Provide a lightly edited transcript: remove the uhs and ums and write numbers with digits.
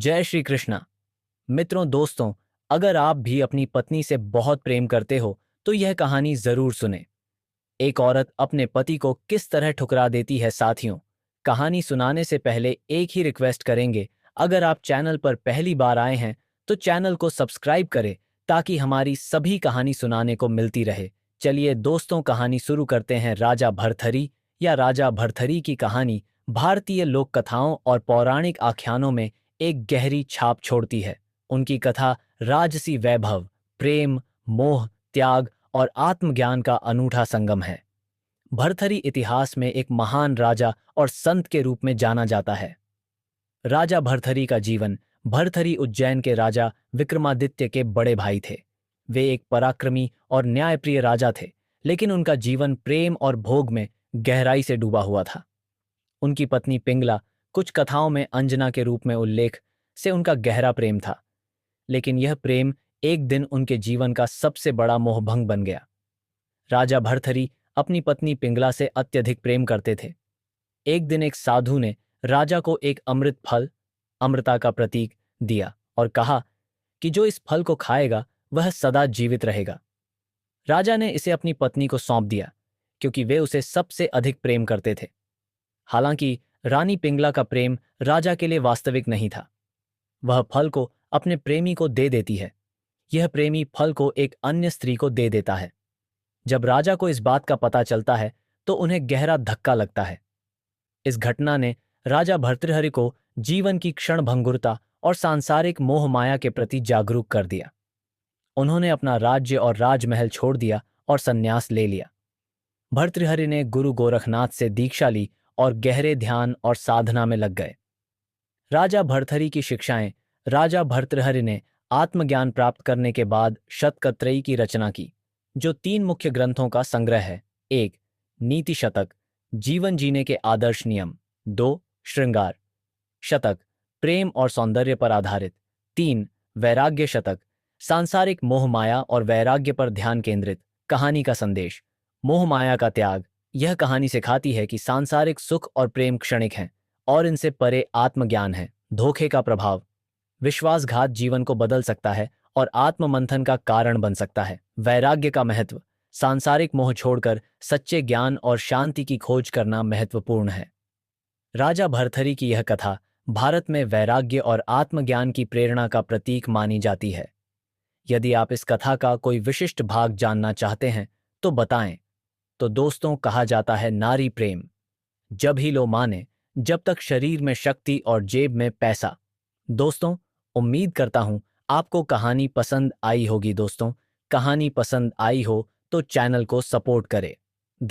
जय श्री कृष्णा। मित्रों, दोस्तों, अगर आप भी अपनी पत्नी से बहुत प्रेम करते हो तो यह कहानी जरूर सुने। एक औरत अपने पति को किस तरह ठुकरा देती है। साथियों, कहानी सुनाने से पहले एक ही रिक्वेस्ट करेंगे। अगर आप चैनल पर पहली बार आए हैं तो चैनल को सब्सक्राइब करें ताकि हमारी सभी कहानी सुनाने को मिलती रहे। चलिए दोस्तों, कहानी शुरू करते हैं। राजा भर्तहरि या राजा भर्तहरि की कहानी भारतीय लोक कथाओं और पौराणिक आख्यानों में एक गहरी छाप छोड़ती है। उनकी कथा राजसी वैभव, प्रेम, मोह, त्याग और आत्मज्ञान का अनूठा संगम है। भर्तहरि इतिहास में एक महान राजा और संत के रूप में जाना जाता है। राजा भर्तहरि का जीवन। भर्तहरि उज्जैन के राजा विक्रमादित्य के बड़े भाई थे। वे एक पराक्रमी और न्यायप्रिय राजा थे, लेकिन उनका जीवन प्रेम और भोग में गहराई से डूबा हुआ था। उनकी पत्नी पिंगला, कुछ कथाओं में अंजना के रूप में उल्लेख, से उनका गहरा प्रेम था, लेकिन यह प्रेम एक दिन उनके जीवन का सबसे बड़ा मोहभंग बन गया। राजा भर्तहरि अपनी पत्नी पिंगला से अत्यधिक प्रेम करते थे। एक दिन एक साधु ने राजा को एक अमृत फल, अमृता का प्रतीक, दिया और कहा कि जो इस फल को खाएगा वह सदा जीवित रहेगा। राजा ने इसे अपनी पत्नी को सौंप दिया क्योंकि वे उसे सबसे अधिक प्रेम करते थे। हालांकि रानी पिंगला का प्रेम राजा के लिए वास्तविक नहीं था। वह फल को अपने प्रेमी को दे देती है। यह प्रेमी फल को एक अन्य स्त्री को दे देता है। जब राजा को इस बात का पता चलता है तो उन्हें गहरा धक्का लगता है। इस घटना ने राजा भर्तृहरि को जीवन की क्षणभंगुरता और सांसारिक मोह माया के प्रति जागरूक कर दिया। उन्होंने अपना राज्य और राजमहल छोड़ दिया और संन्यास ले लिया। भर्तृहरि ने गुरु गोरखनाथ से दीक्षा ली और गहरे ध्यान और साधना में लग गए। राजा भर्तहरि की शिक्षाएं। राजा भर्तृहरि ने आत्मज्ञान प्राप्त करने के बाद शतकत्रयी की रचना की, जो 3 मुख्य ग्रंथों का संग्रह है। 1. नीति शतक, जीवन जीने के आदर्श नियम। 2. श्रृंगार शतक, प्रेम और सौंदर्य पर आधारित। 3. वैराग्य शतक, सांसारिक मोह माया और वैराग्य पर ध्यान केंद्रित। कहानी का संदेश। मोह माया का त्याग। यह कहानी सिखाती है कि सांसारिक सुख और प्रेम क्षणिक हैं और इनसे परे आत्मज्ञान है। धोखे का प्रभाव। विश्वासघात जीवन को बदल सकता है और आत्ममंथन का कारण बन सकता है। वैराग्य का महत्व। सांसारिक मोह छोड़कर सच्चे ज्ञान और शांति की खोज करना महत्वपूर्ण है। राजा भर्तहरि की यह कथा भारत में वैराग्य और आत्मज्ञान की प्रेरणा का प्रतीक मानी जाती है। यदि आप इस कथा का कोई विशिष्ट भाग जानना चाहते हैं तो बताएं। तो दोस्तों, कहा जाता है नारी प्रेम जब ही लो माने, जब तक शरीर में शक्ति और जेब में पैसा। दोस्तों, उम्मीद करता हूं आपको कहानी पसंद आई होगी। दोस्तों, कहानी पसंद आई हो तो चैनल को सपोर्ट करें।